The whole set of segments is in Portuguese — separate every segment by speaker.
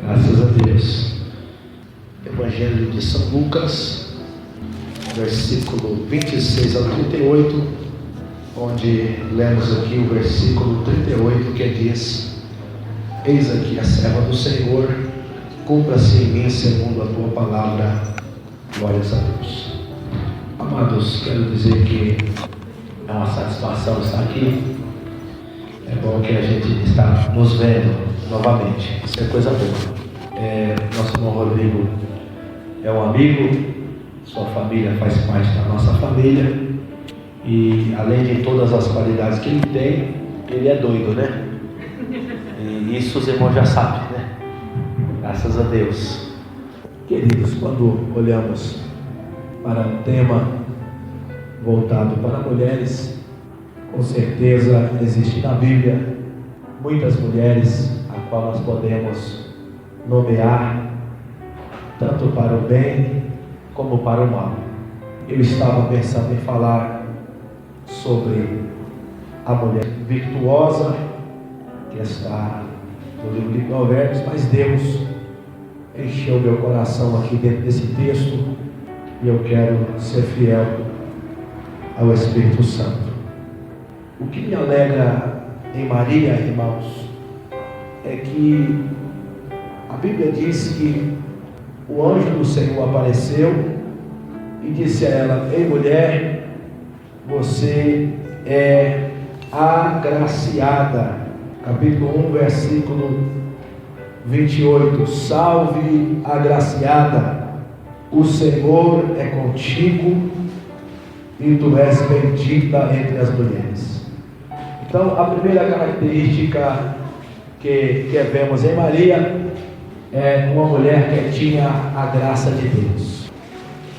Speaker 1: Graças a Deus. Evangelho de São Lucas, versículo 26 ao 38, onde lemos aqui o versículo 38, que diz: Eis aqui a serva do Senhor, cumpra-se em mim segundo a tua palavra. Glórias a Deus. Amados, quero dizer que é uma satisfação estar aqui. É bom que a gente está nos vendo novamente. Isso é coisa boa. Nosso irmão Rodrigo é um amigo, sua família faz parte da nossa família, e além de todas as qualidades que ele tem, ele é doido, né? E isso os irmãos já sabem, né? Graças a Deus. Queridos, quando olhamos para um tema voltado para mulheres, com certeza existe na Bíblia muitas mulheres a qual nós podemos nomear, tanto para o bem como para o mal. Eu estava pensando em falar sobre a mulher virtuosa, que está no livro de Provérbios, mas Deus encheu meu coração aqui dentro desse texto, e eu quero ser fiel ao Espírito Santo. O que me alegra em Maria, irmãos, é que a Bíblia diz que o anjo do Senhor apareceu e disse a ela: Ei mulher, você é agraciada. Capítulo 1, versículo 28. Salve, agraciada, o Senhor é contigo e tu és bendita entre as mulheres. Então, a primeira característica que vemos em Maria é uma mulher que tinha a graça de Deus.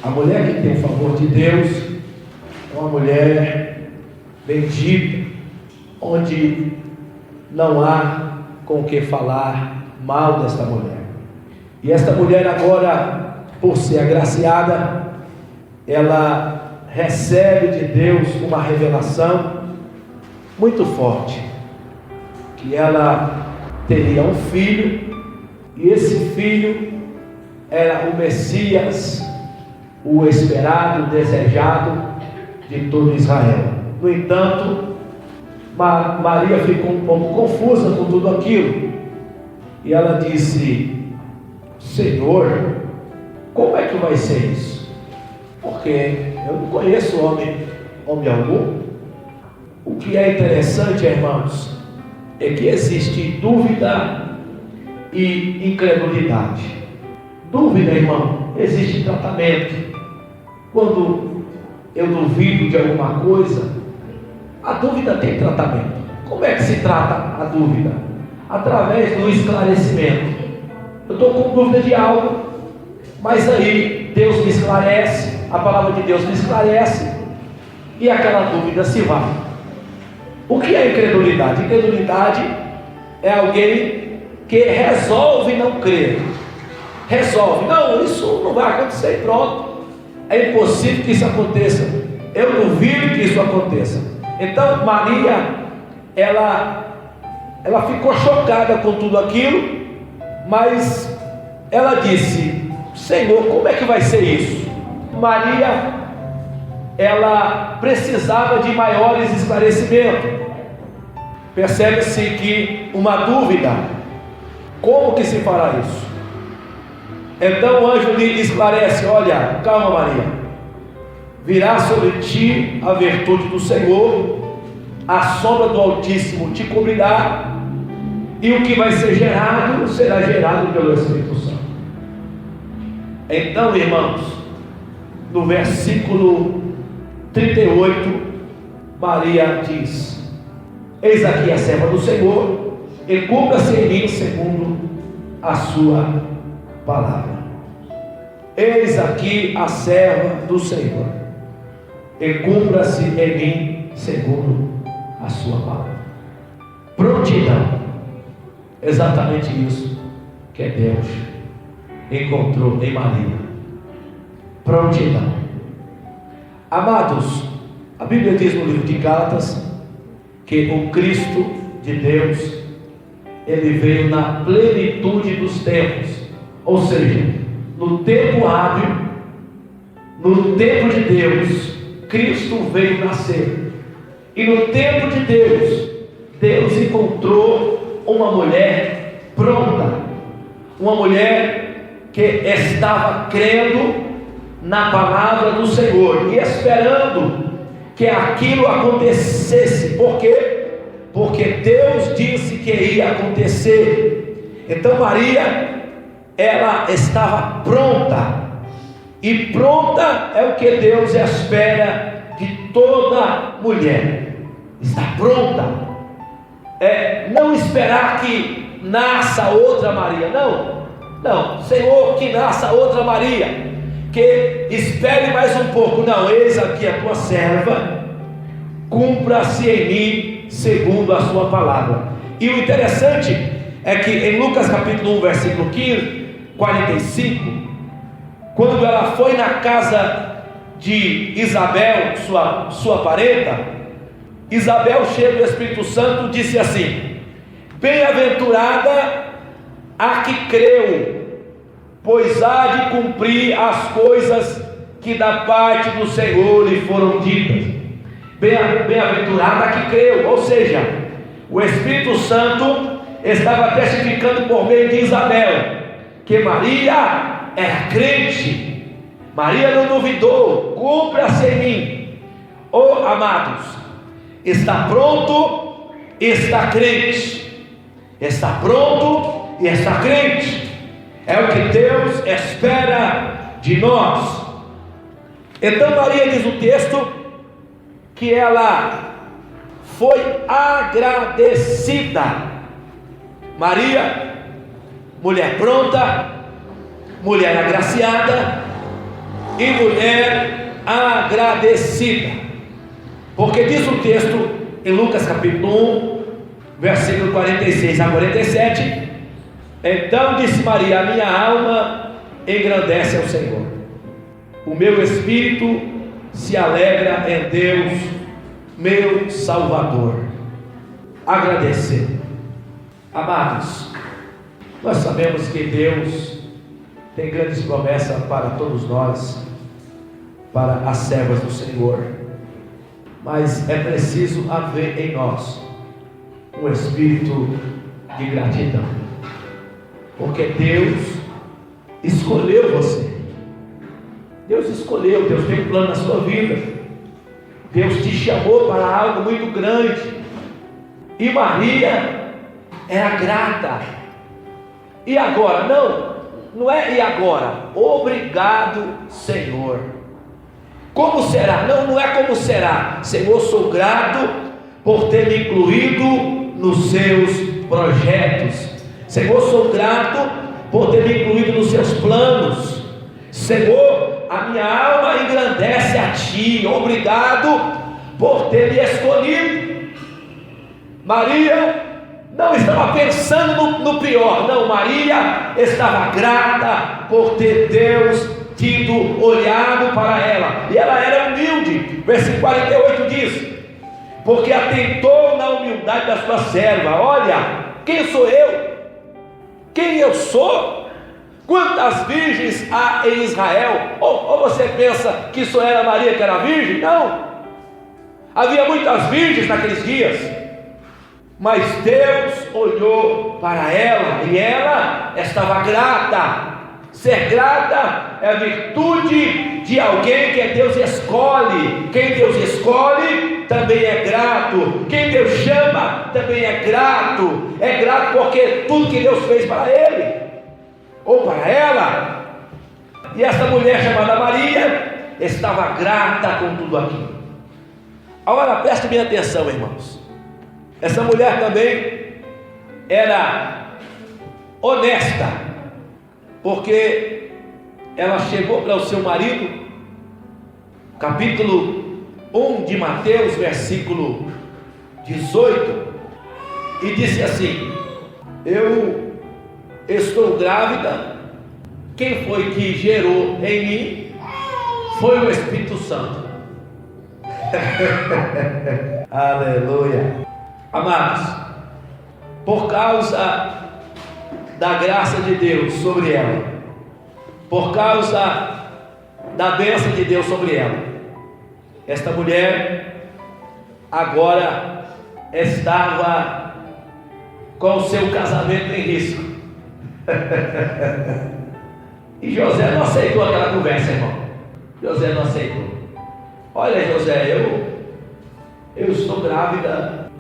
Speaker 1: A mulher que tem o favor de Deus é uma mulher bendita, onde não há com o que falar mal desta mulher. E esta mulher agora, por ser agraciada, ela recebe de Deus uma revelação muito forte, que ela teria um filho, e esse filho era o Messias, o esperado, o desejado de todo Israel. No entanto, Maria ficou um pouco confusa com tudo aquilo, e ela disse: Senhor, como é que vai ser isso? Porque eu não conheço homem algum. O que é interessante, irmãos, é que existe dúvida e incredulidade. Dúvida, irmão, existe tratamento. Quando eu duvido de alguma coisa, a dúvida tem tratamento. Como é que se trata a dúvida? Através do esclarecimento. Eu estou com dúvida de algo, mas aí Deus me esclarece, a palavra de Deus me esclarece, e aquela dúvida se vai. O que é incredulidade? Incredulidade é alguém que resolve não crer. Resolve: não, isso não vai acontecer, e pronto. É impossível que isso aconteça. Eu duvido que isso aconteça. Então Maria, ela ficou chocada com tudo aquilo, mas ela disse: Senhor, como é que vai ser isso? Maria, ela precisava de maiores esclarecimentos. Percebe-se que uma dúvida: como que se fará isso? Então o anjo lhe esclarece: olha, calma Maria, virá sobre ti a virtude do Senhor, a sombra do Altíssimo te cobrirá, e o que vai ser gerado será gerado pelo Espírito Santo. Então, irmãos, no versículo 38, Maria diz: Eis aqui a serva do Senhor, e cumpra-se em mim segundo a sua palavra. Eis aqui a serva do Senhor, e cumpra-se em mim segundo a sua palavra. Prontidão, exatamente isso que Deus encontrou em Maria. Prontidão. Amados, a Bíblia diz no livro de Gálatas que o Cristo de Deus ele veio na plenitude dos tempos, ou seja, no tempo hábil, no tempo de Deus, Cristo veio nascer. E no tempo de Deus, Deus encontrou uma mulher pronta, uma mulher que estava crendo na palavra do Senhor e esperando que aquilo acontecesse. Por quê? Porque Deus disse que ia acontecer. Então Maria, ela estava pronta, e pronta é o que Deus espera de toda mulher. Está pronta. Não esperar que nasça outra Maria. Não, Senhor, que nasça outra Maria, que espere mais um pouco. Não, eis aqui a tua serva, cumpra-se em mim segundo a sua palavra. E o interessante é que em Lucas capítulo 1, versículo 45, quando ela foi na casa de Isabel, sua parenta, Isabel, cheia do Espírito Santo, disse assim: bem-aventurada a que creu, pois há de cumprir as coisas que da parte do Senhor lhe foram ditas. Bem-aventurada a que creu, ou seja, o Espírito Santo estava testificando por meio de Isabel que Maria era crente. Maria não duvidou. Cumpra-se em mim. Oh, amados, está pronto e está crente. Está pronto e está crente. É o que Deus espera de nós. Então Maria, diz o texto, que ela foi agradecida. Maria, mulher pronta, mulher agraciada e mulher agradecida. Porque diz o texto em Lucas capítulo 1, versículo 46 a 47: então disse Maria: a minha alma engrandece ao Senhor, o meu espírito se alegra em Deus, meu Salvador. Agradecer. Amados, nós sabemos que Deus tem grandes promessas para todos nós, para as servas do Senhor, mas é preciso haver em nós um espírito de gratidão, porque Deus escolheu você. Deus escolheu, Deus tem um plano na sua vida. Deus te chamou para algo muito grande. E Maria era grata. E agora? Não é e agora. Obrigado, Senhor. Como será? Não é como será. Senhor, sou grato por ter me incluído nos seus projetos. Senhor, sou grato por ter me incluído nos seus planos. Senhor, a minha alma engrandece a Ti. Obrigado por ter me escolhido. Maria não estava pensando no pior. Não, Maria estava grata por ter Deus tido olhado para ela. E ela era humilde. Versículo 48 diz: porque atentou na humildade da sua serva. Olha, quem sou eu? Quem eu sou? Quantas virgens há em Israel? Ou você pensa que só era Maria que era virgem? Não, havia muitas virgens naqueles dias, mas Deus olhou para ela e ela estava grata. Ser grata é a virtude de alguém que Deus escolhe. Quem Deus escolhe também é grato. Quem Deus chama também é grato. É grato porque tudo que Deus fez para ele ou para ela. E essa mulher chamada Maria estava grata com tudo aquilo. Agora preste bem atenção, irmãos. Essa mulher também era honesta, porque ela chegou para o seu marido, capítulo 1 de Mateus, versículo 18, e disse assim: eu estou grávida. Quem foi que gerou em mim? Foi o Espírito Santo. Aleluia. Amados, por causa da graça de Deus sobre ela, por causa da bênção de Deus sobre ela, esta mulher agora estava com o seu casamento em risco. E José não aceitou aquela conversa, irmão. José não aceitou. Olha, José, eu estou grávida,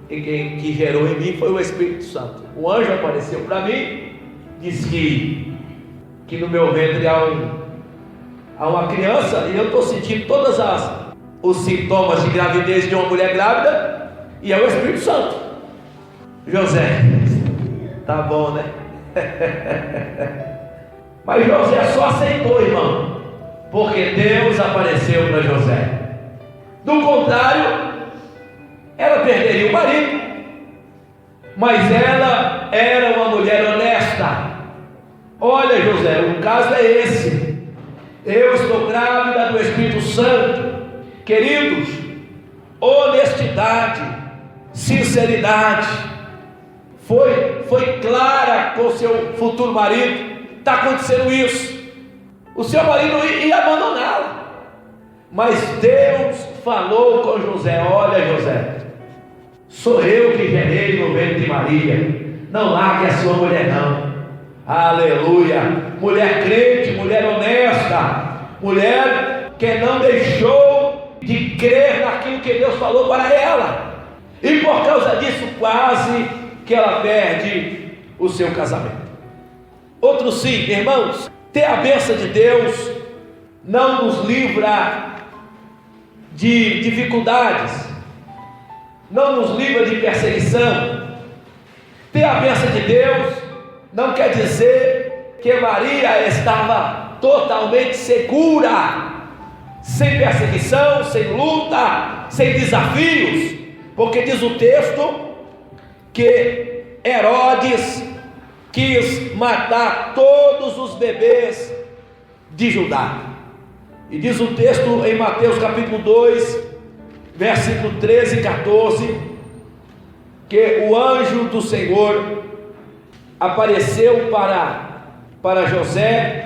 Speaker 1: e quem que gerou em mim foi o Espírito Santo. O anjo apareceu para mim, disse que no meu ventre há uma criança, e eu estou sentindo todos os sintomas de gravidez de uma mulher grávida, e é o Espírito Santo. José, tá bom, né? Mas José só aceitou, irmão, porque Deus apareceu para José. Do contrário, ela perderia o marido. Mas ela era uma mulher honesta. Olha, José, o caso é esse. Eu estou grávida do Espírito Santo. Queridos, honestidade, sinceridade. Foi clara com o seu futuro marido. Está acontecendo isso. O seu marido ia abandoná-la, mas Deus falou com José: olha, José, sou eu que gerei no ventre de Maria, não largue a sua mulher não. Aleluia. Mulher crente, mulher honesta, mulher que não deixou de crer naquilo que Deus falou para ela, e por causa disso quase que ela perde o seu casamento. Outro sim, irmãos, ter a bênção de Deus não nos livra de dificuldades, não nos livra de perseguição. Ter a bênção de Deus não quer dizer que Maria estava totalmente segura, sem perseguição, sem luta, sem desafios, porque diz o texto que Herodes quis matar todos os bebês de Judá. E diz o texto em Mateus capítulo 2, versículo 13 e 14, que o anjo do Senhor apareceu para José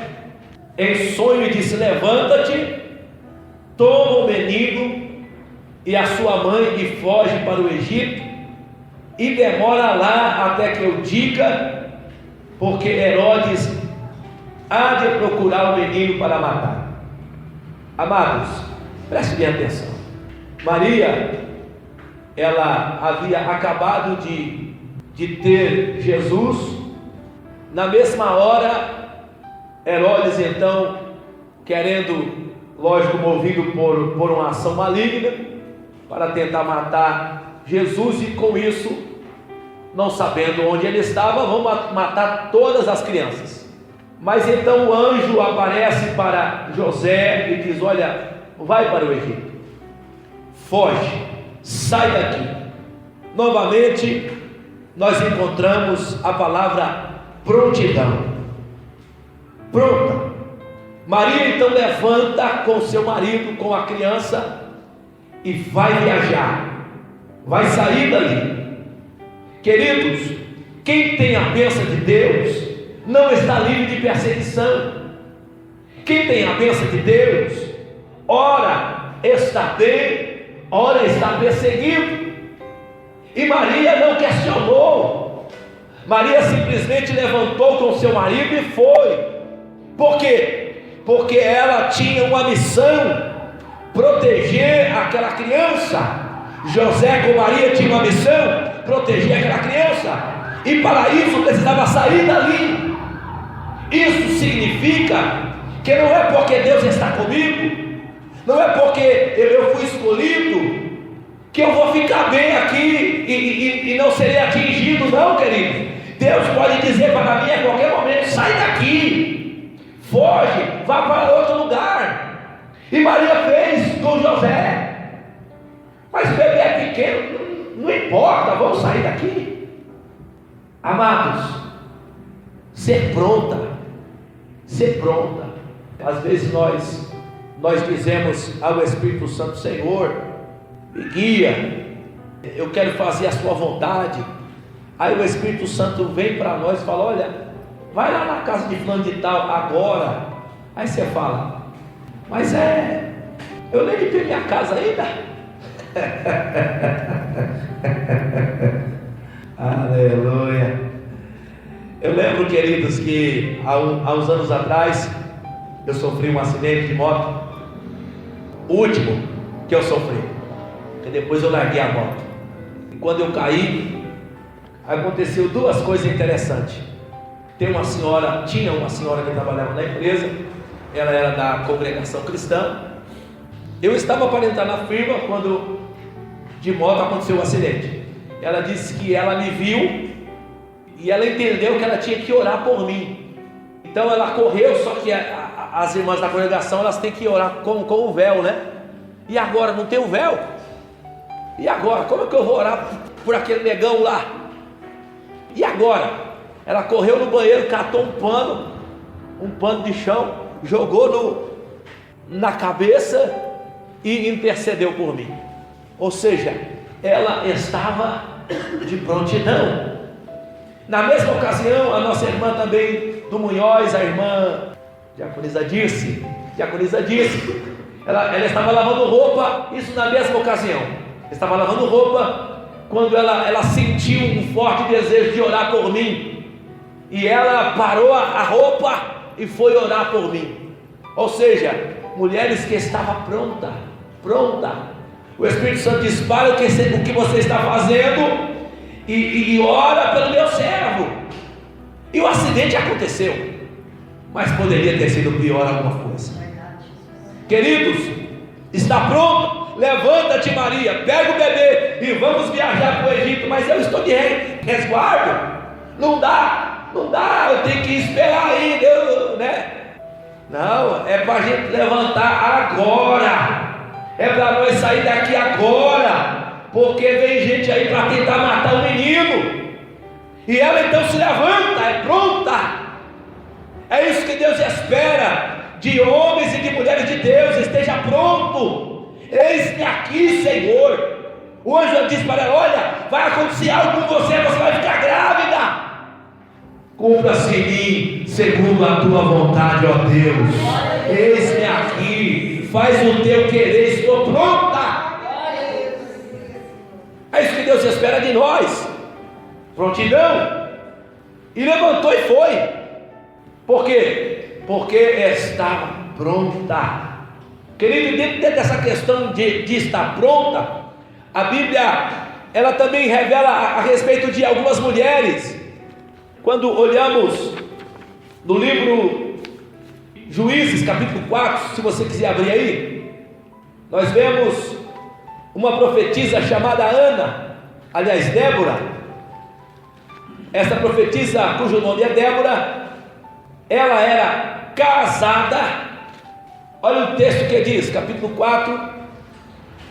Speaker 1: em sonho e disse: levanta-te, toma o menino e a sua mãe e foge para o Egito, e demora lá até que eu diga, porque Herodes há de procurar o menino para matar. Amados, preste bem atenção. Maria, ela havia acabado de ter Jesus. Na mesma hora, Herodes então, querendo, lógico, movido por uma ação maligna, para tentar matar Jesus, e com isso, não sabendo onde ele estava, vão matar todas as crianças. Mas então o anjo aparece para José e diz: olha, vai para o Egito, foge, sai daqui. Novamente nós encontramos a palavra prontidão. Pronta. Maria então levanta com seu marido, com a criança, e vai viajar, vai sair dali. Queridos, quem tem a bênção de Deus não está livre de perseguição. Quem tem a bênção de Deus, ora está bem, ora está perseguido. E Maria não questionou. Maria simplesmente levantou com seu marido e foi. Por quê? Porque ela tinha uma missão: proteger aquela criança. José com Maria tinha uma missão: proteger aquela criança, e para isso precisava sair dali. Isso significa que não é porque Deus está comigo, não é porque eu fui escolhido, que eu vou ficar bem aqui e não serei atingido, não, querido. Deus pode dizer para mim a qualquer momento: sai daqui, foge, vá para outro lugar. E Maria fez com José. Mas o bebê é pequeno, não importa, vamos sair daqui. Amados, ser pronta. Às vezes nós dizemos ao Espírito Santo: Senhor, me guia, eu quero fazer a sua vontade, Aí o Espírito Santo vem para nós e fala: olha, vai lá na casa de fulano de tal agora. Aí você fala: mas eu nem limpei minha casa ainda. Aleluia. Eu lembro, queridos, que há uns anos atrás eu sofri um acidente de moto, o último que eu sofri, e depois eu larguei a moto. E quando eu caí, aconteceu duas coisas interessantes. Tinha uma senhora que trabalhava na empresa, ela era da congregação cristã. Eu estava para entrar na firma quando de moto aconteceu o acidente. Ela disse que ela me viu e ela entendeu que ela tinha que orar por mim. Então ela correu, só que as irmãs da congregação, elas têm que orar com o véu, né? E agora não tem o véu? E agora? Como é que eu vou orar por aquele negão lá? E agora? Ela correu no banheiro, catou um pano de chão, jogou na cabeça e intercedeu por mim. Ou seja, ela estava de prontidão. Na mesma ocasião, a nossa irmã também do Munhoz, a irmã Diaconisa Dirce, ela estava lavando roupa, isso na mesma ocasião. Estava lavando roupa quando ela sentiu um forte desejo de orar por mim. E ela parou a roupa e foi orar por mim. Ou seja, mulheres que estavam pronta. O Espírito Santo diz: para o que você está fazendo e ora pelo meu servo. E o acidente aconteceu, mas poderia ter sido pior alguma coisa. Queridos, está pronto? Levanta-te, Maria, pega o bebê e vamos viajar para o Egito. Mas eu estou de resguardo, não dá, eu tenho que esperar ainda, né? Não, é para a gente levantar agora, é para nós sair daqui agora, porque vem gente aí para tentar matar o menino. E ela então se levanta, é pronta. É isso que Deus espera de homens e de mulheres de Deus: esteja pronto. Eis-me aqui, Senhor. O anjo disse para ela: olha, vai acontecer algo com você vai ficar grávida. Cumpra-se em mim segundo a tua vontade, ó Deus. Eis-me aqui, faz o teu querer, estou pronta. É isso que Deus espera de nós: prontidão. E levantou e foi. Por quê? Porque estava pronta. Querido, dentro dessa questão de estar pronta, a Bíblia, ela também revela a respeito de algumas mulheres. Quando olhamos no livro Juízes, capítulo 4, se você quiser abrir aí, nós vemos uma profetisa chamada Ana, aliás, Débora. Essa profetisa, cujo nome é Débora, ela era casada. Olha o texto que diz, capítulo 4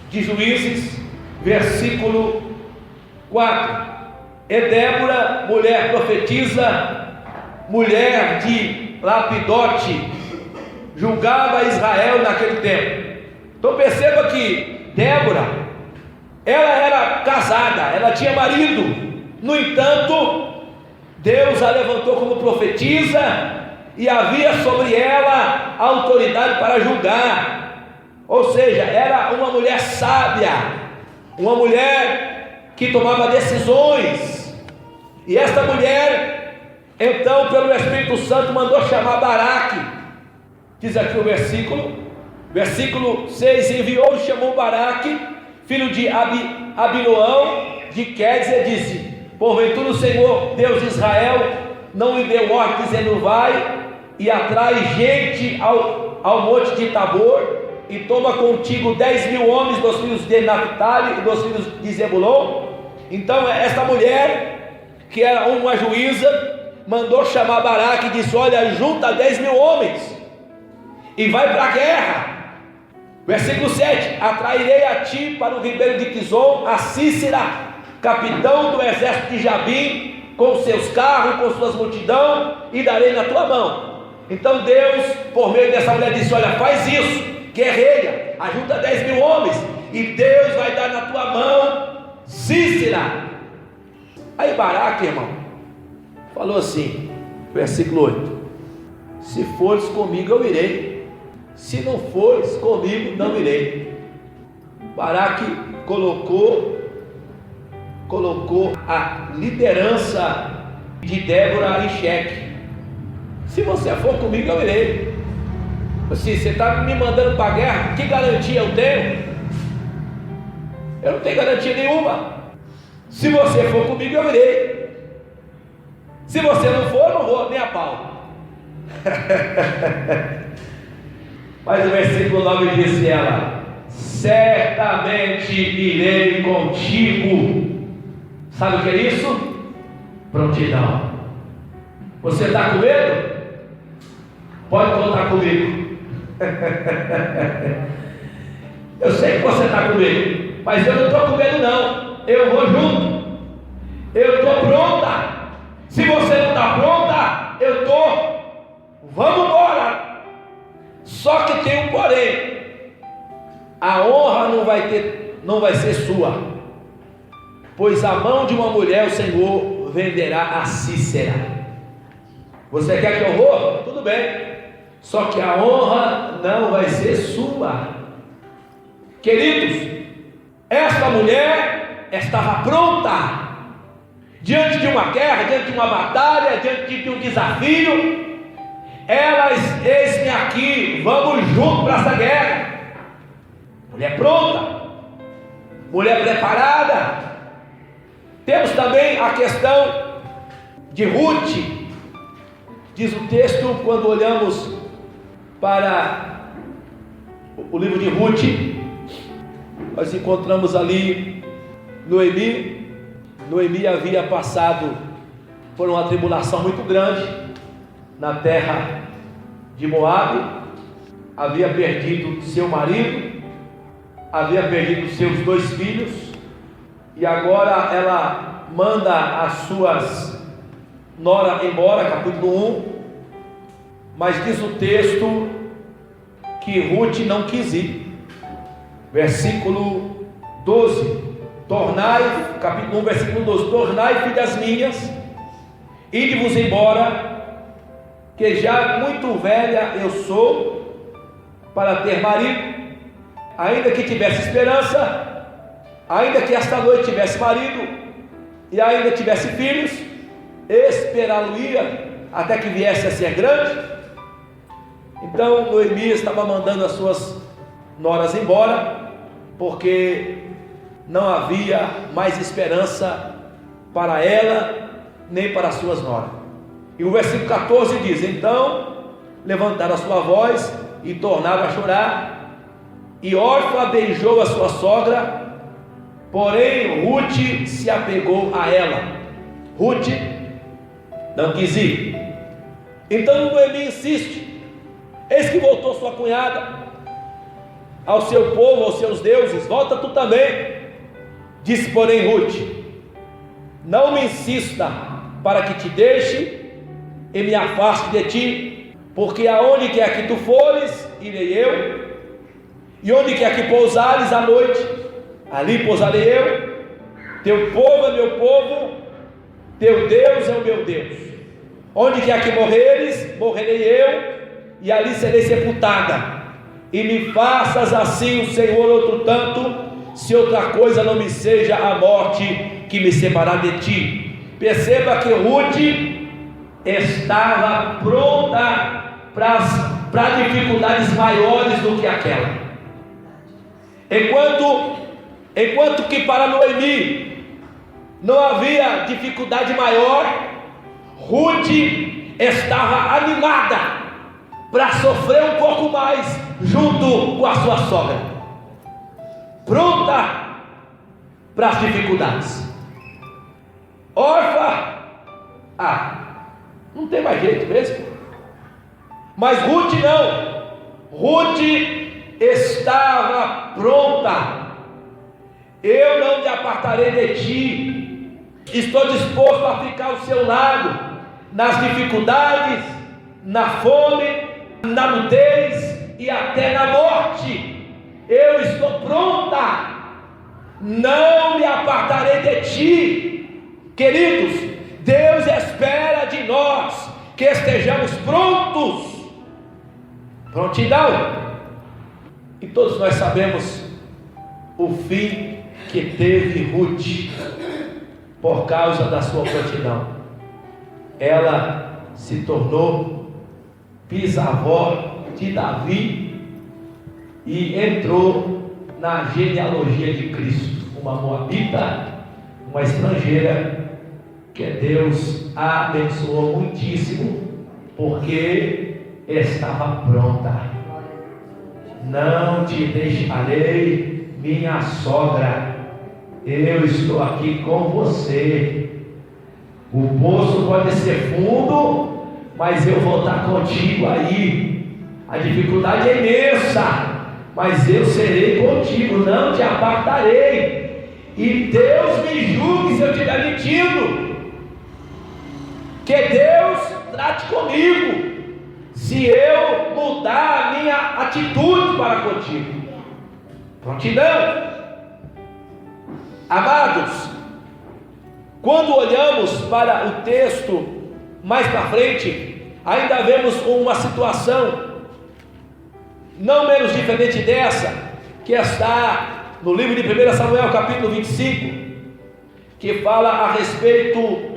Speaker 1: de Juízes, versículo 4. E Débora, mulher profetisa, mulher de Lapidote, julgava Israel naquele tempo. Então perceba que Débora, ela era casada, ela tinha marido. No entanto, Deus a levantou como profetisa e havia sobre ela autoridade para julgar. Ou seja, era uma mulher sábia, uma mulher que tomava decisões. E esta mulher, então, pelo Espírito Santo, mandou chamar Baraque. Diz aqui o versículo 6: enviou e chamou Baraque, filho de Abinoão de Quedes, e disse: porventura o Senhor Deus de Israel não lhe deu ordem, dizendo: vai e atrai gente ao monte de Tabor, e toma contigo 10.000 homens dos filhos de Naphtali e dos filhos de Zebulon. Então esta mulher, que era uma juíza, mandou chamar Baraque e disse: olha, junta 10.000 homens e vai para a guerra. Versículo 7: atrairei a ti para o ribeiro de Quizon a Sísera, capitão do exército de Jabim, com seus carros, com suas multidão, e darei na tua mão. Então Deus, por meio dessa mulher, disse: olha, faz isso, guerreia, ajunta 10.000 homens, e Deus vai dar na tua mão Sísera. Aí Baraque, irmão, falou assim, versículo 8: se fores comigo eu irei, se não fores comigo não irei. Baraque colocou a liderança de Débora em xeque. Se você for comigo eu irei. Assim, você está me mandando para a guerra, que garantia eu tenho? Eu não tenho garantia nenhuma. Se você for comigo eu irei, se você não for, eu não vou nem a pau. Mas o versículo 9 disse ela: certamente irei contigo. Sabe o que é isso? Prontidão. Você está com medo? Pode contar comigo. Eu sei que você está com medo, mas eu não estou com medo não. Eu vou junto. Eu estou pronta. Se você não está pronta, eu estou. Vamos embora. Só que tem um porém. A honra não vai ser sua, pois a mão de uma mulher o Senhor venderá a Cícera. Você quer que eu vou? Tudo bem. Só que a honra não vai ser sua. Queridos, esta mulher estava pronta diante de uma guerra, diante de uma batalha, diante de um desafio. Eis-me aqui, vamos juntos para essa guerra. Mulher pronta, mulher preparada. Temos também a questão de Ruth. Diz o texto, quando olhamos para o livro de Ruth, nós encontramos ali Noemi. Noemi havia passado por uma tribulação muito grande na terra de Moabe, havia perdido seu marido, havia perdido seus 2 filhos, e agora ela manda as suas noras embora, capítulo 1, mas diz o texto que Ruth não quis ir. Versículo 12: tornai, capítulo 1, versículo 12: tornai, filhas minhas, ide-vos embora, que já muito velha eu sou para ter marido. Ainda que tivesse esperança, ainda que esta noite tivesse marido, e ainda tivesse filhos, esperá-lo-ia até que viesse a ser grande. Então Noemi estava mandando as suas noras embora, porque não havia mais esperança para ela, nem para as suas noras. E o versículo 14 diz: então levantaram a sua voz e tornaram a chorar, e Orfa beijou a sua sogra, porém Ruth se apegou a ela. Ruth não quis ir. Então Noemi insiste. Eis que voltou sua cunhada ao seu povo, aos seus deuses, volta tu também. Disse porém Ruth: não me insista para que te deixe e me afaste de ti, porque aonde quer que tu fores, irei eu, e onde quer que pousares à noite, ali pousarei eu. Teu povo é meu povo, teu Deus é o meu Deus. Onde quer que morreres, morrerei eu, e ali serei sepultada. E me faças assim o Senhor outro tanto, se outra coisa não me seja a morte que me separar de ti. Perceba que Ruth estava pronta para dificuldades maiores do que aquela. Enquanto que para Noemi não havia dificuldade maior, Ruth estava animada para sofrer um pouco mais junto com a sua sogra, pronta para as dificuldades. Orfa, não tem mais jeito mesmo. Mas Ruth não. Ruth estava pronta. Eu não me apartarei de ti. Estou disposto a ficar ao seu lado nas dificuldades, na fome, na nudez e até na morte. Eu estou pronta. Não me apartarei de ti. Queridos, Deus espera de nós que estejamos prontos. Prontidão. E todos nós sabemos o fim que teve Ruth por causa da sua prontidão. Ela se tornou bisavó de Davi e entrou na genealogia de Cristo, uma moabita, uma estrangeira que Deus a abençoou muitíssimo, porque estava pronta. Não te deixarei, minha sogra, eu estou aqui com você. O poço pode ser fundo, mas eu vou estar contigo aí. A dificuldade é imensa, mas eu serei contigo, não te apartarei. E Deus me julgue se eu estiver mentindo. Que Deus trate comigo se eu mudar a minha atitude para contigo. Prontidão. Amados, quando olhamos para o texto mais para frente, ainda vemos uma situação não menos diferente dessa, que está no livro de 1 Samuel capítulo 25, que fala a respeito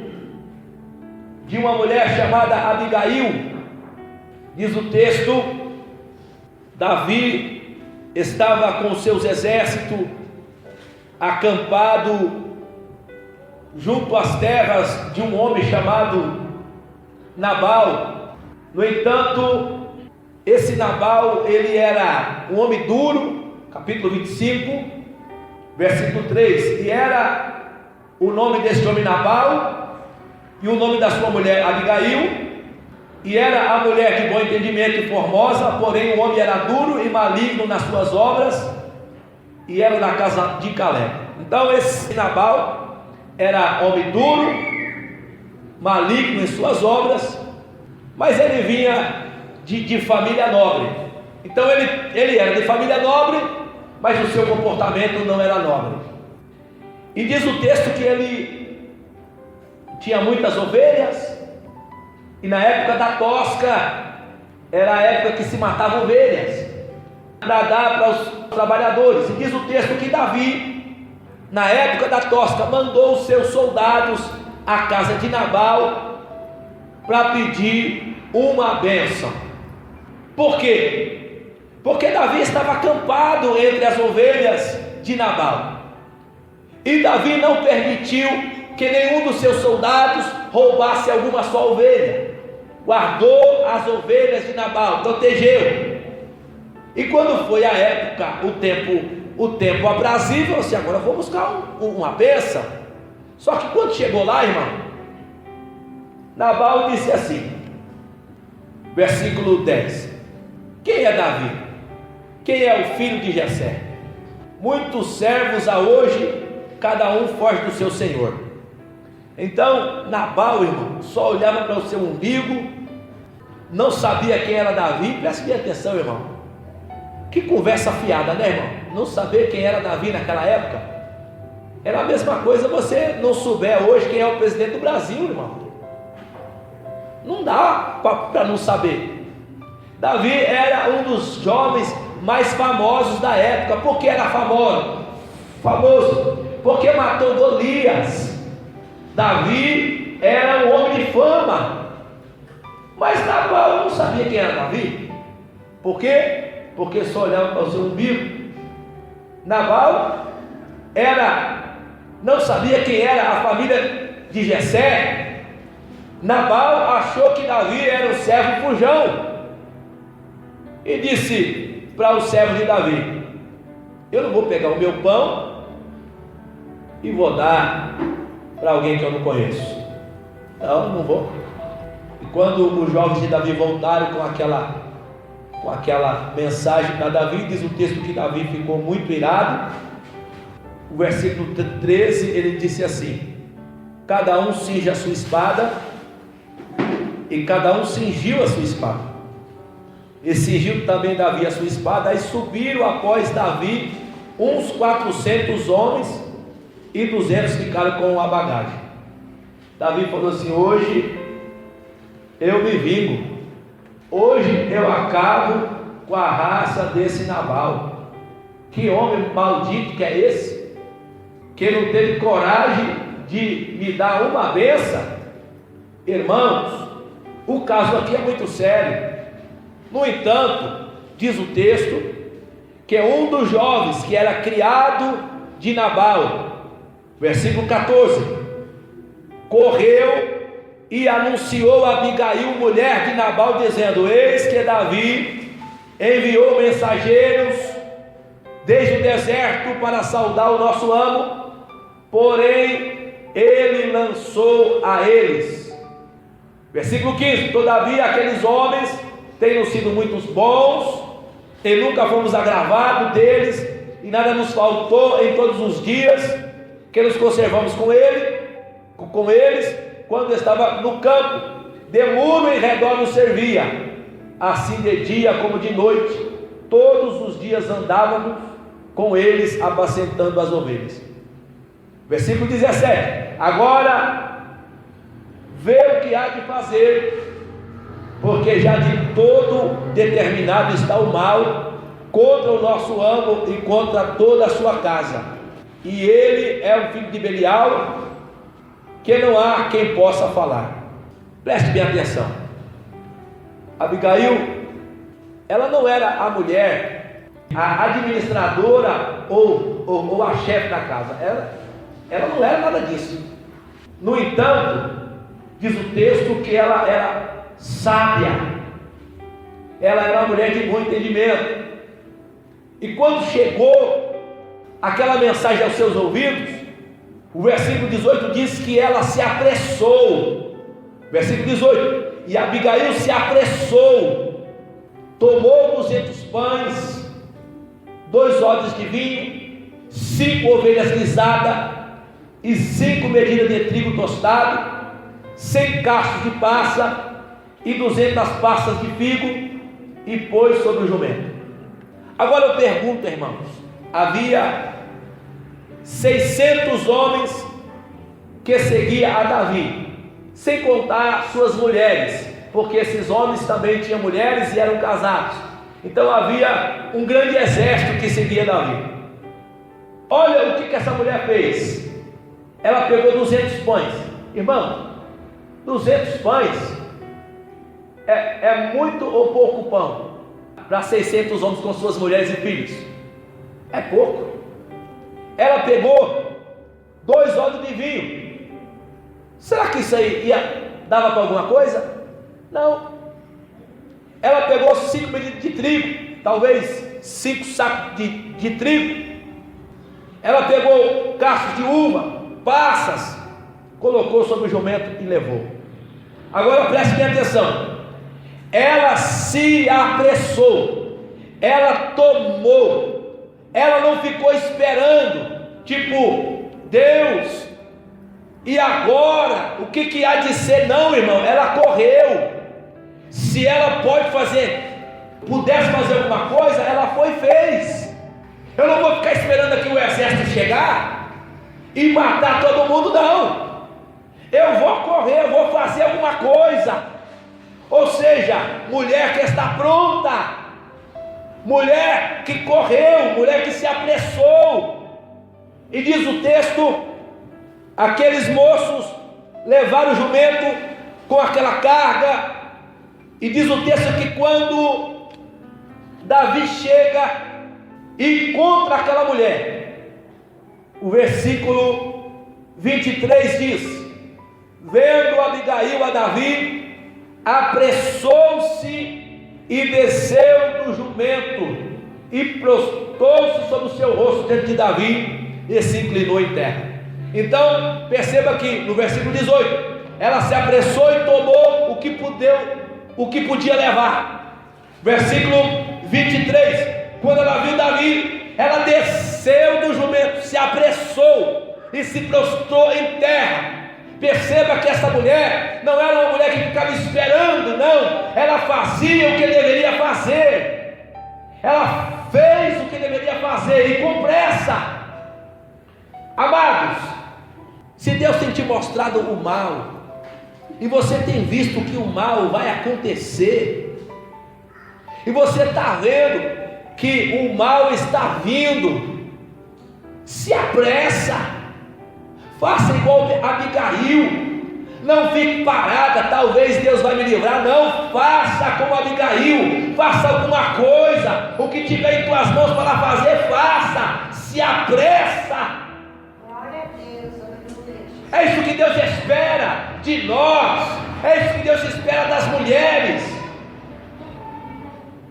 Speaker 1: de uma mulher chamada Abigail. Diz o texto: Davi estava com seus exércitos acampado junto às terras de um homem chamado Nabal. No entanto, esse Nabal, ele era um homem duro, capítulo 25, versículo 3, e era o nome desse homem Nabal, e o nome da sua mulher Abigail, e era a mulher de bom entendimento e formosa, porém o homem era duro e maligno nas suas obras, e era da casa de Caleb. Então esse Nabal era homem duro, maligno em suas obras, mas ele vinha de família nobre. Então ele era de família nobre, mas o seu comportamento não era nobre. E diz o texto que ele tinha muitas ovelhas, e na época da tosca era a época que se matava ovelhas para dar para os trabalhadores. E diz o texto que Davi, na época da tosca, mandou os seus soldados à casa de Nabal para pedir uma bênção. Por quê? Porque Davi estava acampado entre as ovelhas de Nabal, e Davi não permitiu que nenhum dos seus soldados roubasse alguma só ovelha. Guardou as ovelhas de Nabal, protegeu. E quando foi a época, o tempo aprazível, assim, agora eu vou buscar uma bênção. Só que quando chegou lá, irmão, Nabal disse assim, versículo 10: quem é Davi? Quem é o filho de Jessé? Muitos servos há hoje, cada um foge do seu senhor. Então Nabal, irmão, só olhava para o seu umbigo, não sabia quem era Davi. Preste bem atenção, irmão, que conversa fiada, né, irmão? Não saber quem era Davi naquela época era a mesma coisa você não souber hoje quem é o presidente do Brasil, irmão. Não dá para não saber. Davi era um dos jovens mais famosos da época. Por que era famoso? Porque matou Golias. Davi era um homem de fama. Mas Nabal não sabia quem era Davi. Por quê? Porque só olhava para o seu umbigo. Nabal não sabia quem era a família de Jessé. Nabal achou que Davi era o servo fujão, e disse para os servos de Davi: eu não vou pegar o meu pão e vou dar para alguém que eu não conheço. Não vou. E quando os jovens de Davi voltaram com aquela mensagem para Davi, diz o texto que Davi ficou muito irado. O versículo 13, ele disse assim: cada um cinge a sua espada. E cada um cingiu a sua espada, e cingiu também Davi a sua espada. Aí subiram após Davi uns 400 homens, e 200 ficaram com a bagagem. Davi falou assim: hoje eu me vingo, hoje eu acabo com a raça desse Nabal. Que homem maldito que é esse, que não teve coragem de me dar uma benção? Irmãos, o caso aqui é muito sério. No entanto, diz o texto que um dos jovens que era criado de Nabal, versículo 14, correu e anunciou a Abigail, mulher de Nabal, dizendo: eis que Davi enviou mensageiros desde o deserto para saudar o nosso amo, porém ele lançou a eles. Versículo 15: todavia aqueles homens têm sido muito bons, e nunca fomos agravados deles, e nada nos faltou em todos os dias que nos conservamos com eles, quando estava no campo, de muro em redor nos servia, assim de dia como de noite, todos os dias andávamos com eles, apacentando as ovelhas. Versículo 17: agora vê o que há de fazer, porque já de todo determinado está o mal contra o nosso amo e contra toda a sua casa, e ele é um filho de Belial, que não há quem possa falar. Preste bem atenção. Abigail, ela não era a mulher, a administradora ou a chefe da casa. Ela não era nada disso. No entanto, diz o texto que ela era sábia, ela era uma mulher de bom entendimento. E quando chegou aquela mensagem aos seus ouvidos, o versículo 18 diz que ela se apressou. Versículo 18: e Abigail se apressou, tomou 200 pães, 2 odres de vinho, 5 ovelhas guisadas e 5 medidas de trigo tostado, 100 cachos de passa e 200 passas de figo, e pôs sobre o jumento. Agora eu pergunto, irmãos, havia 600 homens que seguiam a Davi, sem contar suas mulheres, porque esses homens também tinham mulheres e eram casados. Então havia um grande exército que seguia Davi. Olha o que essa mulher fez. Ela pegou 200 pães. Irmão, 200 pães é muito ou pouco pão para 600 homens com suas mulheres e filhos? É pouco. Ela pegou 2 odres de vinho. Será que isso aí dava para alguma coisa? Não. Ela pegou 5 medidas de trigo, talvez 5 sacos de trigo. Ela pegou cachos de uva, passas, colocou sobre o jumento e levou. Agora preste bem atenção. Ela se apressou, ela tomou, ela não ficou esperando, tipo, Deus, e agora, o que há de ser? Não, irmão, ela correu. Se ela pudesse fazer alguma coisa, ela foi e fez. Eu não vou ficar esperando aqui o exército chegar e matar todo mundo, não. Eu vou correr, eu vou fazer alguma coisa. Ou seja, mulher que está pronta, mulher que correu, mulher que se apressou. E diz o texto, aqueles moços levaram o jumento com aquela carga, e diz o texto que quando Davi chega e encontra aquela mulher, o versículo 23 diz: vendo Abigail a Davi, apressou-se e desceu do jumento e prostrou-se sobre o seu rosto diante de Davi e se inclinou em terra. Então perceba que no versículo 18, ela se apressou e tomou o que podia levar. Versículo 23, quando ela viu Davi, ela desceu do jumento, se apressou e se prostrou em terra. Perceba que essa mulher não era uma mulher que ficava esperando, não. Ela fazia o que deveria fazer. Ela fez o que deveria fazer, e com pressa. Amados, Se Deus tem te mostrado o mal, e você tem visto que o mal vai acontecer, e você está vendo que o mal está vindo, se apressa, faça igual Abigail. Não fique parada, talvez Deus vai me livrar. Não, faça como Abigail, faça alguma coisa. O que tiver em tuas mãos para fazer, faça. Se apressa.
Speaker 2: Glória a Deus.
Speaker 1: É isso que Deus espera de nós. É isso que Deus espera das mulheres.